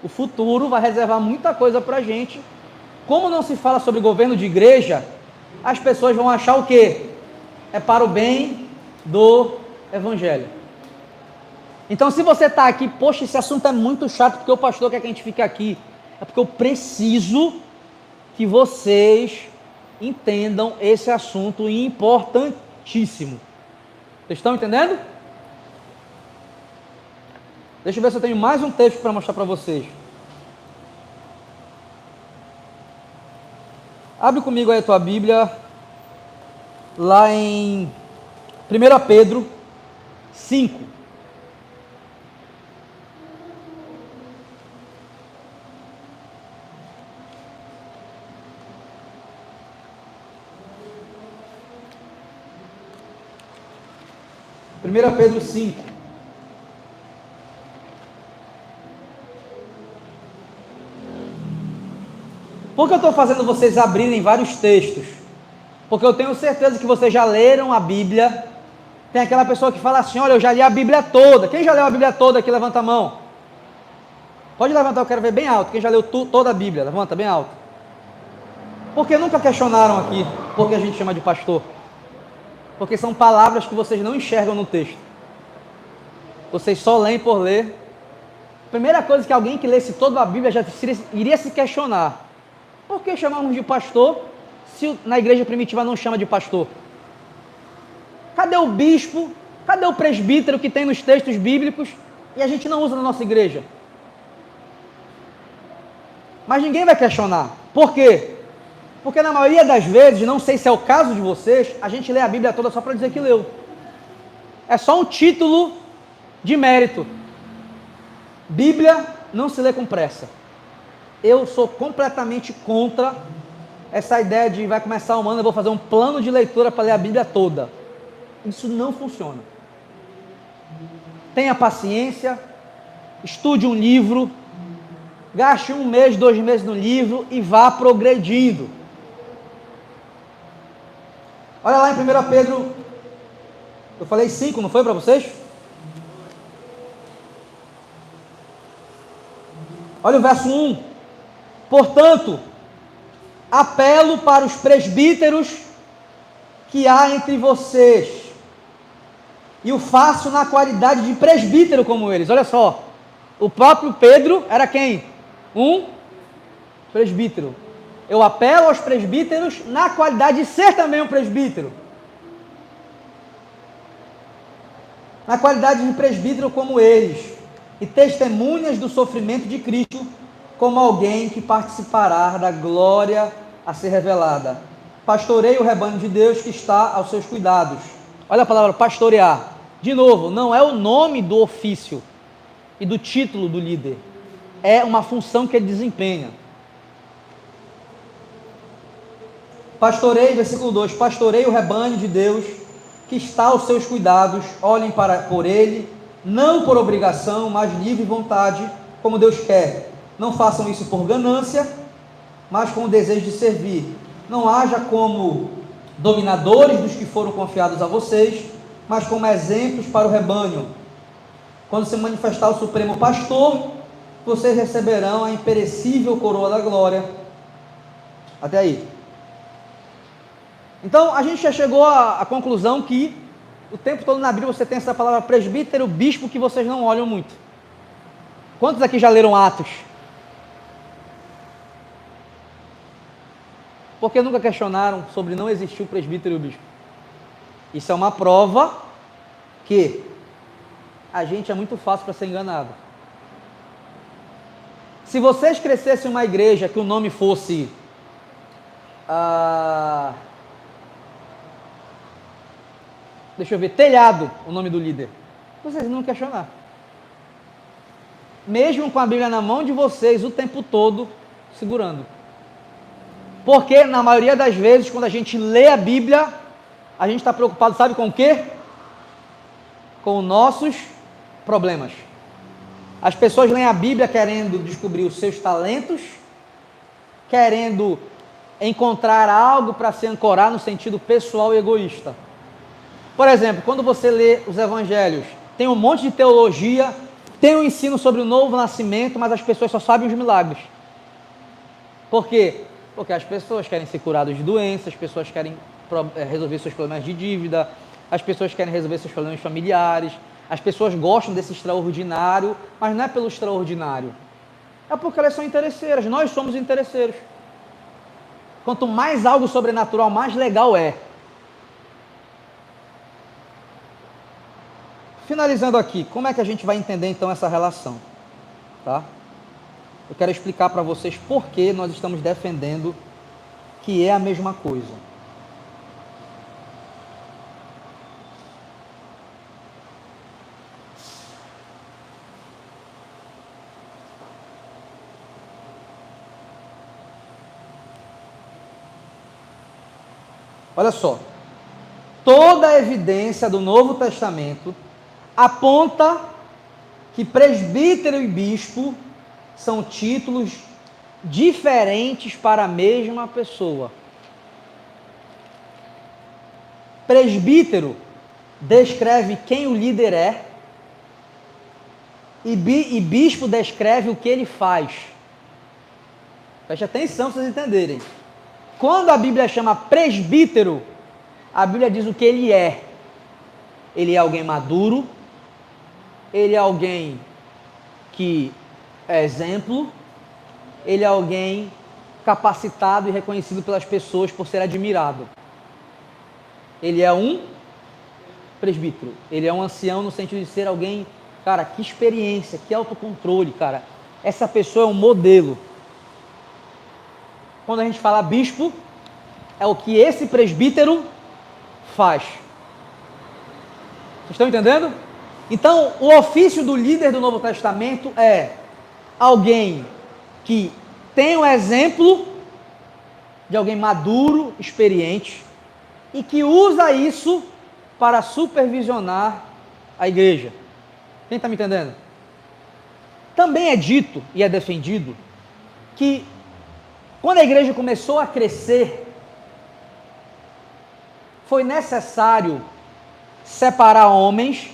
o futuro vai reservar muita coisa para a gente. Como não se fala sobre governo de igreja, as pessoas vão achar o quê? É para o bem do evangelho. Então, se você está aqui, poxa, esse assunto é muito chato, porque o pastor quer que a gente fique aqui. É porque eu preciso que vocês entendam esse assunto importantíssimo. Vocês estão entendendo? Deixa eu ver se eu tenho mais um texto para mostrar para vocês. Abre comigo aí a tua Bíblia, lá em 1 Pedro 5. Primeira Pedro 5. Por que eu estou fazendo vocês abrirem vários textos? Porque eu tenho certeza que vocês já leram a Bíblia. Tem aquela pessoa que fala assim, olha, eu já li a Bíblia toda. Quem já leu a Bíblia toda aqui, levanta a mão. Pode levantar, eu quero ver bem alto. Quem já leu toda a Bíblia, levanta bem alto. Porque nunca questionaram aqui, porque a gente chama de pastor. Porque são palavras que vocês não enxergam no texto. Vocês só leem por ler. Primeira coisa que alguém que lesse toda a Bíblia já iria se questionar. Por que chamamos de pastor se na igreja primitiva não chama de pastor? Cadê o bispo? Cadê o presbítero que tem nos textos bíblicos e a gente não usa na nossa igreja? Mas ninguém vai questionar. Por quê? Porque na maioria das vezes, não sei se é o caso de vocês, a gente lê a Bíblia toda só para dizer que leu. É só um título de mérito. Bíblia não se lê com pressa. Eu sou completamente contra essa ideia de vai começar o ano, eu vou fazer um plano de leitura para ler a Bíblia toda. Isso não funciona. Tenha paciência, estude um livro, gaste 1 mês, 2 meses no livro e vá progredindo. Olha lá em 1 Pedro, eu falei 5, não foi para vocês? Olha o verso 1. Portanto, apelo para os presbíteros que há entre vocês, e o faço na qualidade de presbítero como eles. Olha só, o próprio Pedro era quem? Um presbítero. Eu apelo aos presbíteros na qualidade de ser também um presbítero. Na qualidade de presbítero como eles, e testemunhas do sofrimento de Cristo, como alguém que participará da glória a ser revelada. Pastorei o rebanho de Deus que está aos seus cuidados. Olha a palavra pastorear. De novo, não é o nome do ofício e do título do líder. É uma função que ele desempenha. Pastorei, versículo 2, pastorei o rebanho de Deus que está aos seus cuidados, olhem por ele, não por obrigação, mas livre vontade, como Deus quer. Não façam isso por ganância, mas com o desejo de servir. Não haja como dominadores dos que foram confiados a vocês, mas como exemplos para o rebanho. Quando se manifestar o Supremo Pastor, vocês receberão a imperecível coroa da glória. Até aí. Então, a gente já chegou à conclusão que o tempo todo na Bíblia você tem essa palavra presbítero, bispo, que vocês não olham muito. Quantos aqui já leram Atos? Porque nunca questionaram sobre não existir o presbítero e o bispo. Isso é uma prova que a gente é muito fácil para ser enganado. Se vocês crescessem uma igreja que o nome fosse deixa eu ver, Telhado, o nome do líder, vocês não vão questionar. Mesmo com a Bíblia na mão de vocês o tempo todo segurando. Porque na maioria das vezes, quando a gente lê a Bíblia, a gente está preocupado, sabe com o quê? Com os nossos problemas. As pessoas leem a Bíblia querendo descobrir os seus talentos, querendo encontrar algo para se ancorar no sentido pessoal e egoísta. Por exemplo, quando você lê os evangelhos, tem um monte de teologia, tem um ensino sobre o novo nascimento, mas as pessoas só sabem os milagres. Por quê? Porque as pessoas querem ser curadas de doenças, as pessoas querem resolver seus problemas de dívida, as pessoas querem resolver seus problemas familiares, as pessoas gostam desse extraordinário, mas não é pelo extraordinário, é porque elas são interesseiras, nós somos interesseiros. Quanto mais algo sobrenatural, mais legal é. Finalizando aqui, como é que a gente vai entender então essa relação? Tá? Eu quero explicar para vocês por que nós estamos defendendo que é a mesma coisa. Olha só, toda a evidência do Novo Testamento aponta que presbítero e bispo são títulos diferentes para a mesma pessoa. Presbítero descreve quem o líder é, e bispo descreve o que ele faz. Preste atenção para vocês entenderem. Quando a Bíblia chama presbítero, a Bíblia diz o que ele é. Ele é alguém maduro, ele é alguém que é exemplo, ele é alguém capacitado e reconhecido pelas pessoas por ser admirado. Ele é um presbítero, ele é um ancião no sentido de ser alguém, cara, que experiência, que autocontrole, cara. Essa pessoa é um modelo. Quando a gente fala bispo, é o que esse presbítero faz. Vocês estão entendendo? Então, o ofício do líder do Novo Testamento é alguém que tem um exemplo de alguém maduro, experiente, e que usa isso para supervisionar a igreja. Quem está me entendendo? Também é dito e é defendido que quando a igreja começou a crescer, foi necessário separar homens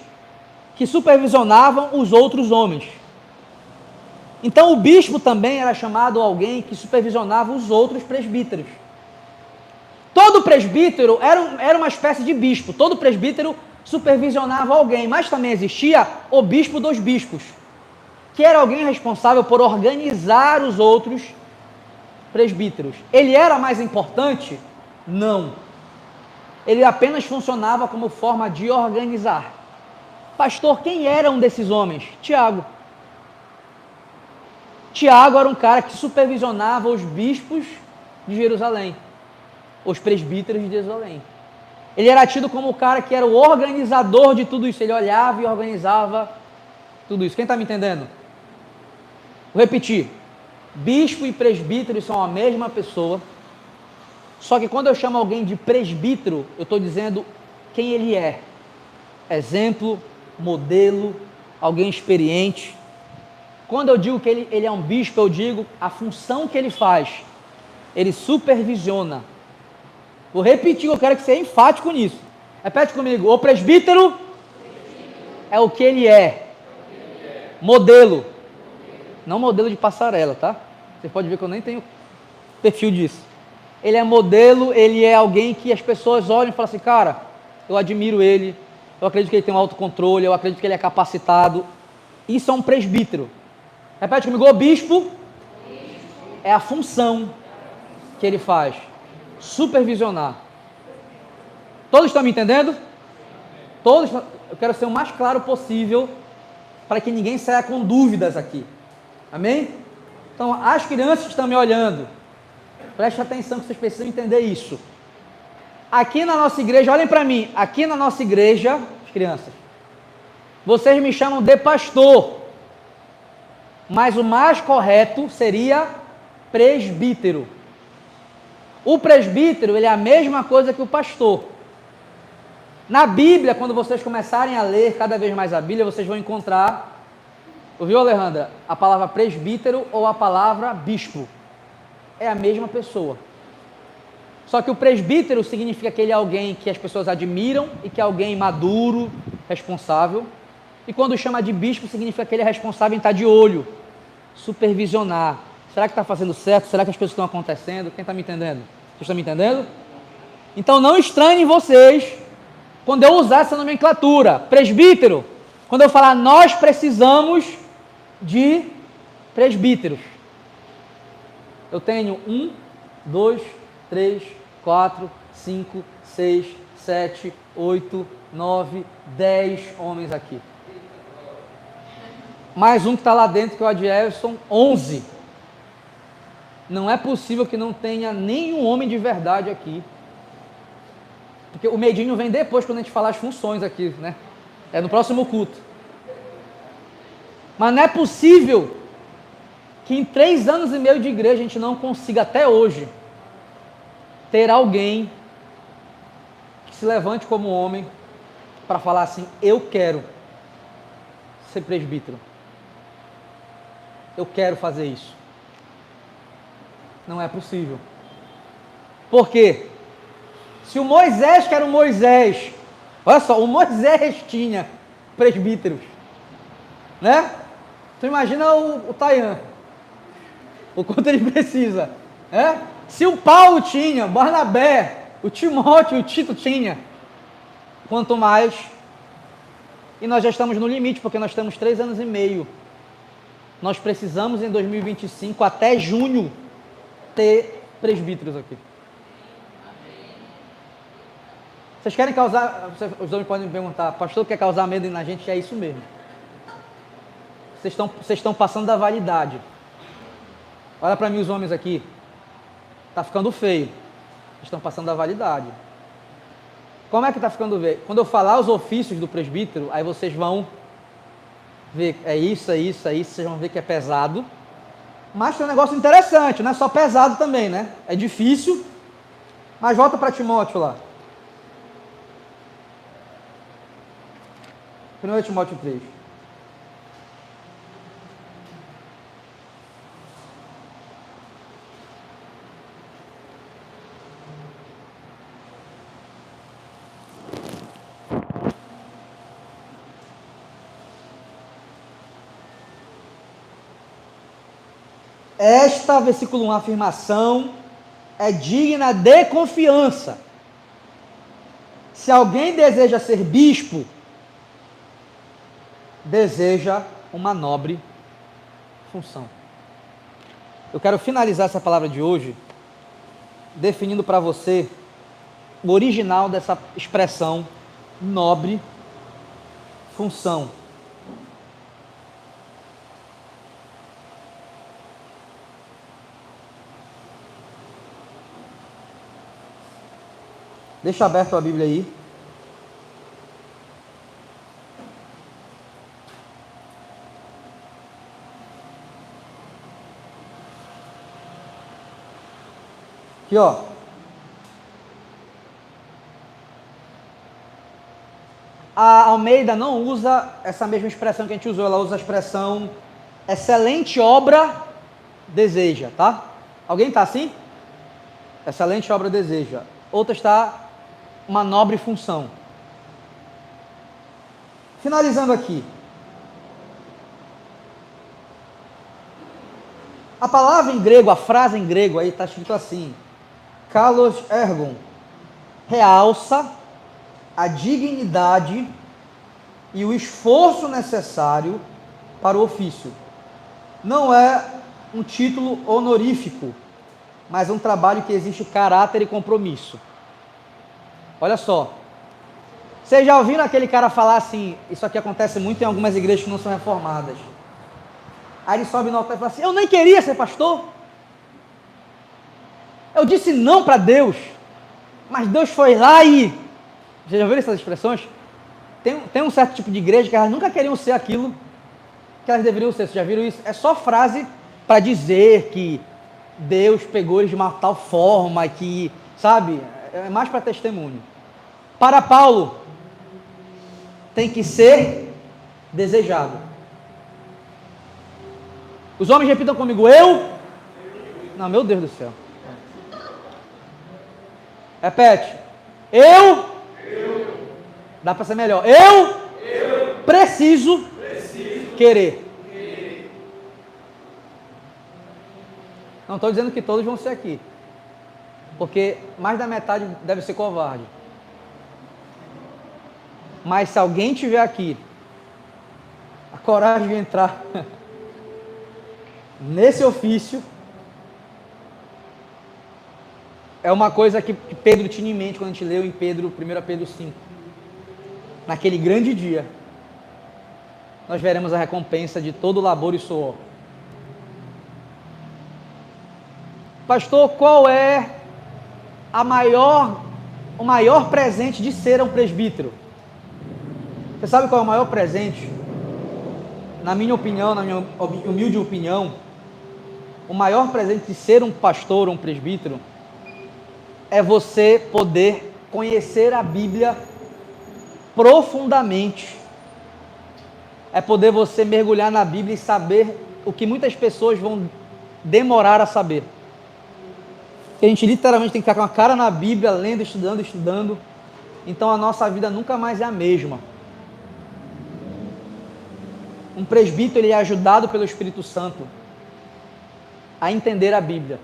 que supervisionavam os outros homens. Então o bispo também era chamado alguém que supervisionava os outros presbíteros. Todo presbítero era uma espécie de bispo, todo presbítero supervisionava alguém, mas também existia o bispo dos bispos, que era alguém responsável por organizar os outros presbíteros. Ele era mais importante? Não. Ele apenas funcionava como forma de organizar. Pastor, quem era um desses homens? Tiago. Tiago era um cara que supervisionava os bispos de Jerusalém, os presbíteros de Jerusalém. Ele era tido como o cara que era o organizador de tudo isso. Ele olhava e organizava tudo isso. Quem está me entendendo? Vou repetir. Bispo e presbítero são a mesma pessoa. Só que quando eu chamo alguém de presbítero, eu estou dizendo quem ele é. Exemplo, modelo, alguém experiente. Quando eu digo que ele é um bispo, eu digo a função que ele faz. Ele supervisiona. Vou repetir, eu quero que você seja enfático nisso. Repete comigo. O presbítero é o que ele é. Modelo. Não modelo de passarela, tá? Você pode ver que eu nem tenho perfil disso. Ele é modelo, ele é alguém que as pessoas olham e falam assim, cara, eu admiro ele, eu acredito que ele tem um autocontrole, eu acredito que ele é capacitado. Isso é um presbítero. Repete comigo, o bispo é a função que ele faz. Supervisionar. Todos estão me entendendo? Todos. Eu quero ser o mais claro possível para que ninguém saia com dúvidas aqui. Amém? Então, as crianças que estão me olhando, preste atenção que vocês precisam entender isso. Aqui na nossa igreja, olhem para mim, aqui na nossa igreja, as crianças, vocês me chamam de pastor, mas o mais correto seria presbítero. O presbítero, ele é a mesma coisa que o pastor. Na Bíblia, quando vocês começarem a ler cada vez mais a Bíblia, vocês vão encontrar, ouviu, Alejandra? A palavra presbítero ou a palavra bispo. É a mesma pessoa. Só que o presbítero significa que ele é alguém que as pessoas admiram e que é alguém maduro, responsável. E quando chama de bispo, significa que ele é responsável em estar de olho, supervisionar. Será que está fazendo certo? Será que as coisas estão acontecendo? Quem está me entendendo? Vocês estão me entendendo? Então não estranhem vocês quando eu usar essa nomenclatura. Presbítero, quando eu falar nós precisamos de presbíteros. Eu tenho 1, 2, 3, 4, 5, 6, 7, 8, 9, 10 homens aqui. Mais um que está lá dentro, que é o Adierson, 11. Não é possível que não tenha nenhum homem de verdade aqui. Porque o medinho vem depois, quando a gente falar as funções aqui, né? É no próximo culto. Mas não é possível que em 3 anos e meio de igreja a gente não consiga até hoje ter alguém que se levante como homem para falar assim, eu quero ser presbítero. Eu quero fazer isso. Não é possível. Por quê? Se o Moisés, que era o Moisés, olha só, o Moisés tinha presbíteros, né? Tu imagina o Tayan, o quanto ele precisa, né? Se o Paulo tinha, o Barnabé, o Timóteo, o Tito tinha, quanto mais. E nós já estamos no limite, porque nós temos 3 anos e meio. Nós precisamos em 2025, até junho, ter presbíteros aqui. Vocês querem causar, os homens podem me perguntar, pastor, quer causar medo na gente? É isso mesmo. Vocês estão passando da validade. Olha para mim os homens aqui. Está ficando feio. Vocês estão passando da validade. Como é que está ficando feio? Quando eu falar os ofícios do presbítero, aí vocês vão ver, é isso, vocês vão ver que é pesado. Mas tem um negócio interessante, não é só pesado também, né? É difícil, mas volta para Timóteo lá. 1 Timóteo 3. Esta, versículo 1, afirmação é digna de confiança. Se alguém deseja ser bispo, deseja uma nobre função. Eu quero finalizar essa palavra de hoje definindo para você o original dessa expressão nobre função. Deixa aberto a Bíblia aí. Aqui, ó. A Almeida não usa essa mesma expressão que a gente usou, ela usa a expressão excelente obra deseja, tá? Alguém está assim? Excelente obra deseja. Outra está uma nobre função. Finalizando aqui. A palavra em grego, a frase em grego aí está escrito assim: kalos ergon, realça a dignidade e o esforço necessário para o ofício. Não é um título honorífico, mas um trabalho que exige caráter e compromisso. Olha só, vocês já ouviram aquele cara falar assim, isso aqui acontece muito em algumas igrejas que não são reformadas. Aí ele sobe no altar e fala assim, eu nem queria ser pastor. Eu disse não para Deus, mas Deus foi lá e... Vocês já ouviram essas expressões? Tem um certo tipo de igreja que elas nunca queriam ser aquilo que elas deveriam ser. Vocês já viram isso? É só frase para dizer que Deus pegou eles de uma tal forma que, sabe, é mais para testemunho. Para Paulo, tem que ser desejado. Os homens repitam comigo, eu? Não, meu Deus do céu. Repete. Eu? Dá para ser melhor. Eu preciso querer. Não estou dizendo que todos vão ser aqui, porque mais da metade deve ser covarde. Mas se alguém tiver aqui a coragem de entrar nesse ofício, é uma coisa que Pedro tinha em mente quando a gente leu em 1 Pedro 5. Naquele grande dia, nós veremos a recompensa de todo o labor e suor. Pastor, qual é o maior presente de ser um presbítero? Você sabe qual é o maior presente? Na minha opinião, na minha humilde opinião, o maior presente de ser um pastor ou um presbítero é você poder conhecer a Bíblia profundamente. É poder você mergulhar na Bíblia e saber o que muitas pessoas vão demorar a saber. que a gente literalmente tem que ficar com a cara na Bíblia, lendo, estudando. Então a nossa vida nunca mais é a mesma. Um presbítero ele é ajudado pelo Espírito Santo a entender a Bíblia.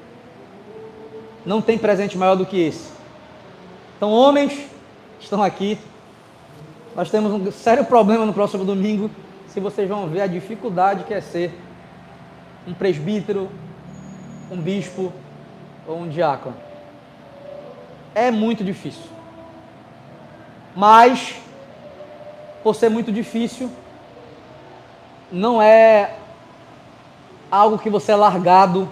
Não tem presente maior do que esse. Então, homens que estão aqui, nós temos um sério problema no próximo domingo, se vocês vão ver a dificuldade que é ser um presbítero, um bispo ou um diácono. É muito difícil. Mas, por ser muito difícil, não é algo que você é largado,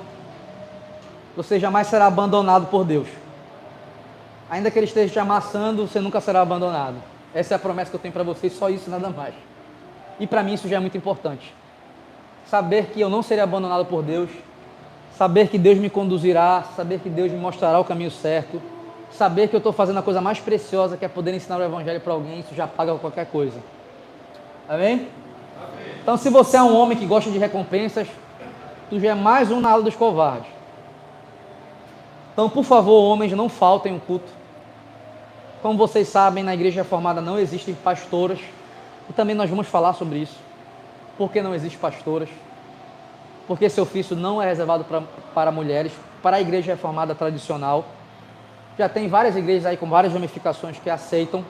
você jamais será abandonado por Deus. Ainda que Ele esteja te amassando, você nunca será abandonado. Essa é a promessa que eu tenho para vocês, só isso, nada mais. E para mim isso já é muito importante. Saber que eu não serei abandonado por Deus, saber que Deus me conduzirá, saber que Deus me mostrará o caminho certo, saber que eu estou fazendo a coisa mais preciosa, que é poder ensinar o Evangelho para alguém, isso já paga qualquer coisa. Amém? Então, se você é um homem que gosta de recompensas, tu já é mais um na ala dos covardes. Então, por favor, homens, não faltem um culto. Como vocês sabem, na Igreja Reformada não existem pastoras, e também nós vamos falar sobre isso. Por que não existem pastoras? Porque esse ofício não é reservado para mulheres, para a Igreja Reformada tradicional. Já tem várias igrejas aí com várias ramificações que aceitam.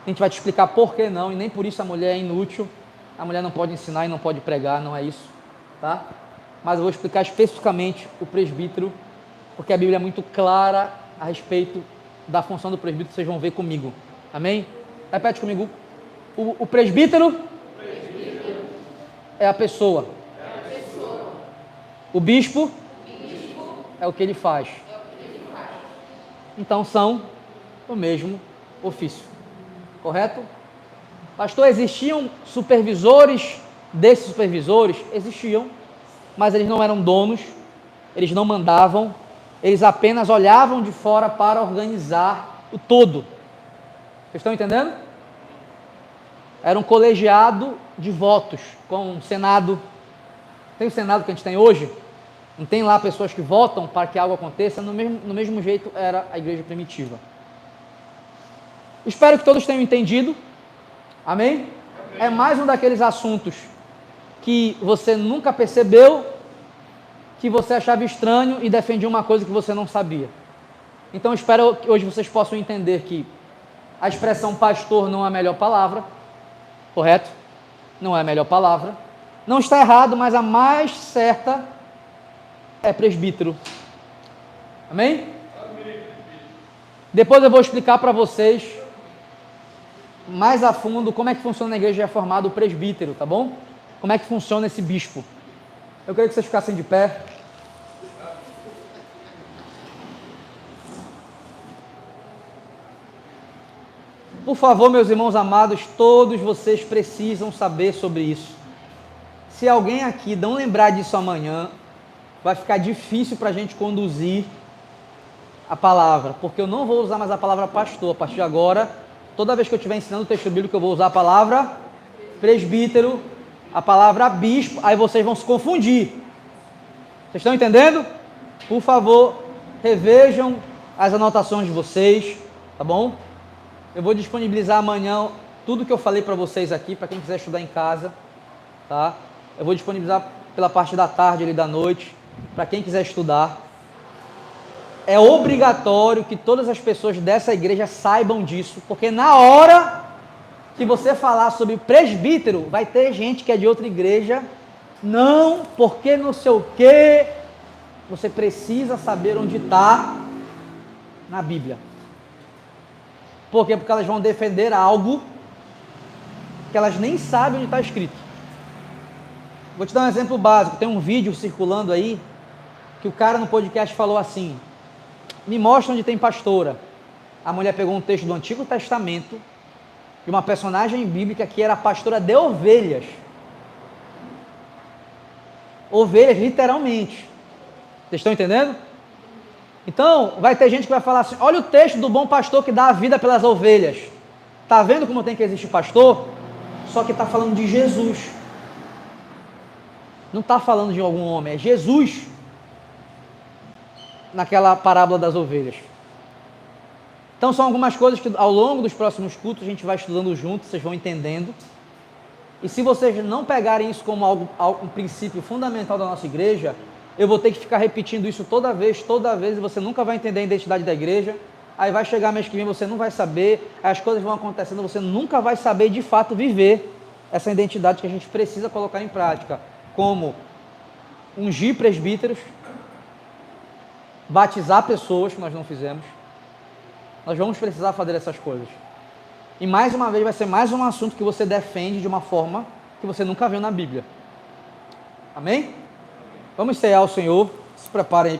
A gente vai te explicar por que não, e nem por isso a mulher é inútil. A mulher não pode ensinar e não pode pregar, não é isso, tá? Mas eu vou explicar especificamente o presbítero, porque a Bíblia é muito clara a respeito da função do presbítero, vocês vão ver comigo. Amém? Repete comigo. O presbítero é a pessoa. O bispo é o que ele faz. Então são o mesmo ofício. Correto? Pastor, existiam supervisores desses supervisores? Existiam, mas eles não eram donos, eles não mandavam, eles apenas olhavam de fora para organizar o todo. Vocês estão entendendo? Era um colegiado de votos, com um Senado. Tem o Senado que a gente tem hoje? Não tem lá pessoas que votam para que algo aconteça? No mesmo jeito era a igreja primitiva. Espero que todos tenham entendido. Amém? É mais um daqueles assuntos que você nunca percebeu, que você achava estranho e defendia uma coisa que você não sabia. Então espero que hoje vocês possam entender que a expressão pastor não é a melhor palavra, correto? Não é a melhor palavra. Não está errado, mas a mais certa é presbítero. Amém? Depois eu vou explicar para vocês mais a fundo como é que funciona na igreja reformada o presbítero, tá bom? Como é que funciona esse bispo. Eu queria que vocês ficassem de pé. Por favor, meus irmãos amados, todos vocês precisam saber sobre isso. Se alguém aqui não lembrar disso amanhã, vai ficar difícil para a gente conduzir a palavra, porque eu não vou usar mais a palavra pastor. A partir de agora, toda vez que eu estiver ensinando o texto bíblico, eu vou usar a palavra presbítero, a palavra bispo, aí vocês vão se confundir. Vocês estão entendendo? Por favor, revejam as anotações de vocês, tá bom? Eu vou disponibilizar amanhã tudo que eu falei para vocês aqui, para quem quiser estudar em casa, tá? Eu vou disponibilizar pela parte da tarde e da noite, para quem quiser estudar. É obrigatório que todas as pessoas dessa igreja saibam disso, porque na hora que você falar sobre presbítero, vai ter gente que é de outra igreja, não, porque não sei o quê. Você precisa saber onde está na Bíblia. Por quê? Porque elas vão defender algo que elas nem sabem onde está escrito. Vou te dar um exemplo básico. Tem um vídeo circulando aí, que o cara no podcast falou assim: me mostra onde tem pastora. A mulher pegou um texto do Antigo Testamento, de uma personagem bíblica que era pastora de ovelhas. Ovelhas, literalmente. Vocês estão entendendo? Então, vai ter gente que vai falar assim: olha o texto do bom pastor que dá a vida pelas ovelhas. Está vendo como tem que existir pastor? Só que está falando de Jesus. Não está falando de algum homem, é Jesus. naquela parábola das ovelhas. Então são algumas coisas que ao longo dos próximos cultos a gente vai estudando juntos, vocês vão entendendo. E se vocês não pegarem isso como um princípio fundamental da nossa igreja, eu vou ter que ficar repetindo isso toda vez, e você nunca vai entender a identidade da igreja. Aí vai chegar mês que vem, você não vai saber, aí as coisas vão acontecendo, você nunca vai saber de fato viver essa identidade que a gente precisa colocar em prática, como ungir presbíteros, batizar pessoas, que nós não fizemos. Nós vamos precisar fazer essas coisas. E mais uma vez vai ser mais um assunto que você defende de uma forma que você nunca viu na Bíblia. Amém? Vamos ceiar ao Senhor. Se preparem aí.